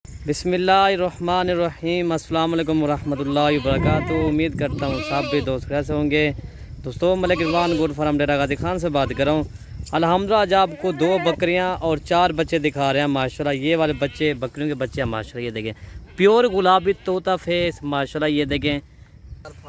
बिस्मिल्लाहिर्रहमानिर्रहीम। अस्सलाम वालेकुम वरहमतुल्लाहि वबरकातुहू। उम्मीद करता हूँ सब भी दोस्त कैसे होंगे। दोस्तों मलिक रिजवान गोट फार्म डेरा गाजी खान से बात कर रहा हूँ। अल्हम्दुलिल्लाह आज आपको 2 बकरियाँ और 4 बच्चे दिखा रहे हैं माशाल्लाह। ये वाले बच्चे बकरियों के बच्चे हैं माशाल्लाह। ये देखें प्योर गुलाबी तोता फेस माशाल्लाह। ये देखें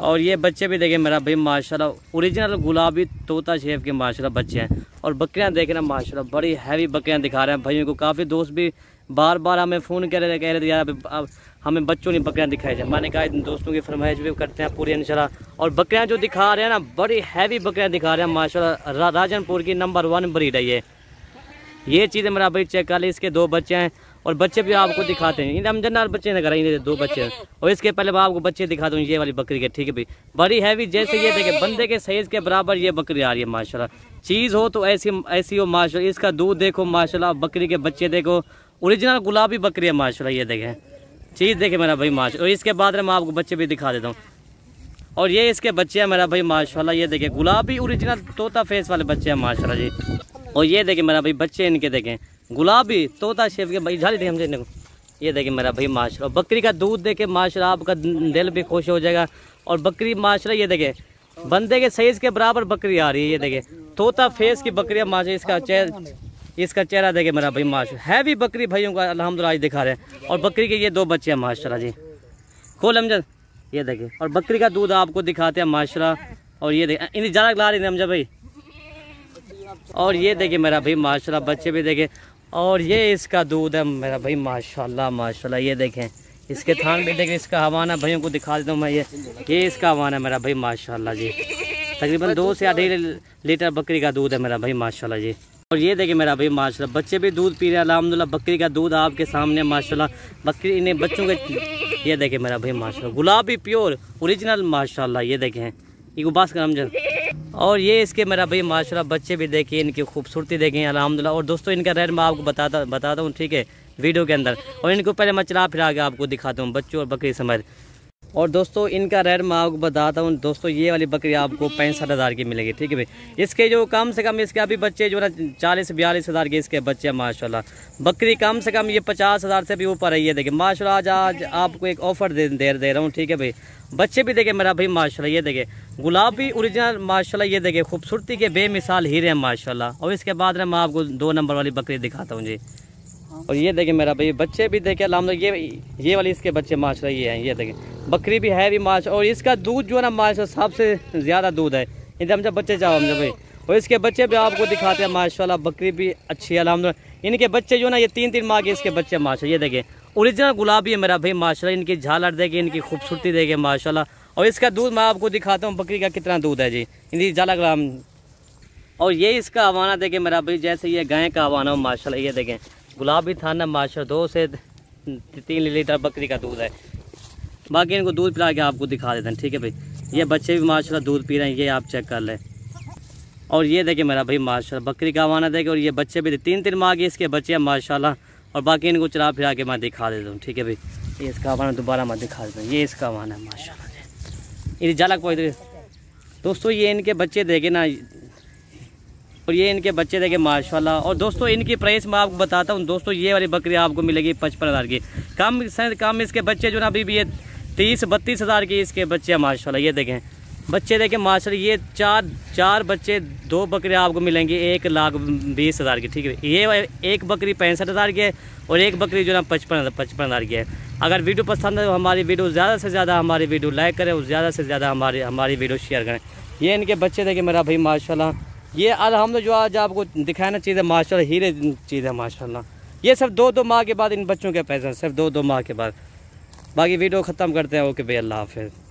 और ये बच्चे भी देखें मेरा भाई माशाल्लाह ओरिजिनल गुलाबी तोता शेफ के माशाल्लाह बच्चे हैं। और बकरियां देखें ना माशाल्लाह बड़ी हैवी बकरियां दिखा रहे हैं भाइयों को। काफ़ी दोस्त भी बार बार हमें फ़ोन कह रहे थे यार अब हमें बच्चों ने बकरियां दिखाई जाए। मैंने कहा दोस्तों की फरमाइश भी करते हैं पूरी इंशाल्लाह। और बकरियां जो दिखा रहे हैं ना बड़ी हैवी बकरियां दिखा रहे हैं माशाल्लाह। राजनपुर की नंबर 1 ब्रीड है ये चीज़ें मेरा भाई चेक कर ली। इसके 2 बच्चे हैं और बच्चे भी आपको दिखाते हैं। इन रमजान बच्चे ने कराई 2 बच्चे हैं। और इसके पहले मैं आपको बच्चे दिखाता हूँ ये वाली बकरी के, ठीक है भाई। बड़ी हैवी जैसे ये देखे बंदे के साइज के बराबर ये बकरी आ रही है माशाल्लाह। चीज़ हो तो ऐसी हो माशाल्लाह। इसका दूध देखो माशाल्लाह, बकरी के बच्चे देखो, ओरिजिनल गुलाबी बकरी है माशाल्लाह। ये देखें चीज़ देखे मेरा भाई माशाल्लाह। और इसके बाद मैं आपको बच्चे भी दिखा देता हूँ। और ये इसके बच्चे हैं मेरा भाई माशाल्लाह। ये देखें गुलाबी ओरिजिनल तोता फेस वाले बच्चे हैं माशाल्लाह जी। और ये देखें मेरा भाई बच्चे इनके देखें गुलाबी तोता शेफ के भाई झाली देखें हमसे। ये देखें मेरा भाई माशाल्लाह। बकरी का दूध देखे माशाल्लाह आपका दिल भी खुश हो जाएगा। और बकरी माशाल्लाह ये देखें बंदे के साइज के बराबर बकरी आ रही है। ये देखें तोता फेस की बकरी माशाल्लाह। इसका चेहरा देखे मेरा भाई माशाल्लाह। हैवी बकरी भाइयों का अल्हम्दुलिल्लाह आज दिखा रहे हैं। और बकरी के ये 2 बच्चे हैं माशाल्लाह जी। खोल अमजद ये देखें। और बकरी का दूध आपको दिखाते हैं माशाल्लाह। और ये देखें इन ज़्यादा ला रही है अमजद भाई। और ये देखे मेरा भाई माशाल्लाह बच्चे भी देखे। और ये इसका दूध है मेरा भाई माशाल्लाह माशाल्लाह। ये देखें इसके थान भी देखें। इसका हवाना भाइयों को दिखा देता हूँ मैं। ये इसका हवाना है मेरा भाई माशाल्लाह जी। तकरीबन 2 से 2.5 लीटर बकरी का दूध है मेरा भाई माशाल्लाह जी। और ये देखें मेरा भाई माशाल्लाह बच्चे भी दूध पी रहे हैं अल्हम्दुलिल्लाह। बकरी का दूध आपके सामने माशाल्लाह। बकरी इन्हें बच्चों के ये देखें मेरा भाई माशाल्लाह गुलाबी प्योर ओरिजिनल माशाल्लाह। ये देखें इनको बास कर हमजद। और ये इसके मेरा भाई माशाल्लाह बच्चे भी देखिए, इनकी खूबसूरती देखें अल्हम्दुलिल्लाह। और दोस्तों इनका रेट मैं आपको बताता हूँ ठीक है वीडियो के अंदर। और इनको पहले मैं चला फिरा के आपको दिखाता हूँ बच्चों और बकरी समेत। और दोस्तों इनका रेट मैं आपको बताता हूँ। दोस्तों ये वाली बकरी आपको 65,000 की मिलेगी, ठीक है भाई। इसके जो कम से कम इसके अभी बच्चे जो ना 40-42 के इसके बच्चे हैं माशाल्लाह। बकरी कम से कम ये 50,000 से भी ऊपर है। ये देखिए माशाल्लाह आज आपको एक ऑफर दे रहा हूँ, ठीक है भाई। बच्चे भी देखे मेरा भाई माशाल्लाह। ये देखे गुलाबी ओरिजिनल माशाल्लाह। ये देखे खूबसूरती के बेमिसाल हीरे हैं माशाल्लाह। और इसके बाद मैं आपको 2 नंबर वाली बकरी दिखाता हूँ जी। और ये देखे मेरा भाई बच्चे भी देखे अल्हम्दुलिल्लाह। ये वाली इसके बच्चे माशाल्लाह ये हैं। ये देखे बकरी भी है भी माशाल्लाह। और इसका दूध जो है ना माशाल्लाह सबसे ज़्यादा दूध है इधर जब बच्चे जाओ हमसे भाई। और इसके बच्चे भी आपको दिखाते हैं माशाल्लाह। बकरी भी अच्छी है अल्हम्दुलिल्लाह। इनके बच्चे जो है ना ये 3-3 माह के इसके बच्चे माशाल्लाह। ये देखें ओरिजिनल गुलाबी है मेरा भाई माशाल्लाह। इनकी झालर देखे, इनकी खूबसूरती देखे माशाल्लाह। और इसका दूध मैं आपको दिखाता हूँ बकरी का कितना दूध है जी। इनकी झालर। और ये इसका हवाना देखे मेरा भाई जैसे ये गाय का हवाना हो माशाल्लाह। ये देखें गुलाबी थाना माशाल्लाह। 2 से 3 लीटर बकरी का दूध है। बाकी इनको दूध पिला के आपको दिखा देते हैं, ठीक है भाई। ये बच्चे भी माशाल्लाह दूध पी रहे हैं, ये आप चेक कर लें। और ये देखें मेरा भाई माशाल्लाह बकरी का हवाना देखे। और ये बच्चे भी 3-3 माह के इसके बच्चे हैं माशाल्लाह। और बाकी इनको चला फिरा के मैं दिखा देता हूँ, ठीक है भाई। ये इसका हवाना दोबारा मैं दिखा देता हूँ। ये इसका हवाना है माशाल्लाह जी। ये झलक पहुँच रही दोस्तों। ये इनके बच्चे देखे ना। और ये इनके बच्चे देखे माशाल्लाह। और दोस्तों इनकी प्राइस मैं आपको बताता हूँ। दोस्तों ये वाली बकरी आपको मिलेगी 55,000 की। कम इसके बच्चे जो ना अभी भी ये 30-32 हज़ार के इसके बच्चे हैं माशाल्लाह। ये देखें बच्चे देखें माशाल्लाह। ये 4 बच्चे 2 बकरी आपको मिलेंगी 1,20,000 की, ठीक है। ये एक बकरी 65,000 की है और एक बकरी जो ना 55,000 की है। अगर वीडियो पसंद है तो हमारी वीडियो ज़्यादा से ज़्यादा हमारी वीडियो लाइक करें और ज़्यादा से ज़्यादा हमारी वीडियो शेयर करें। ये इनके बच्चे देखें मेरा भाई माशाल्लाह। ये अल्हम्दुलिल्लाह जो आज आपको दिखाना चीज़ है माशाल्लाह हीरे चीज़ है माशाल्लाह। ये सिर्फ 2-2 माह के बाद इन बच्चों के पैसे सिर्फ 2-2 माह के बाद। बाकी वीडियो ख़त्म करते हैं। ओके भाई अल्लाह हाफ़िज़।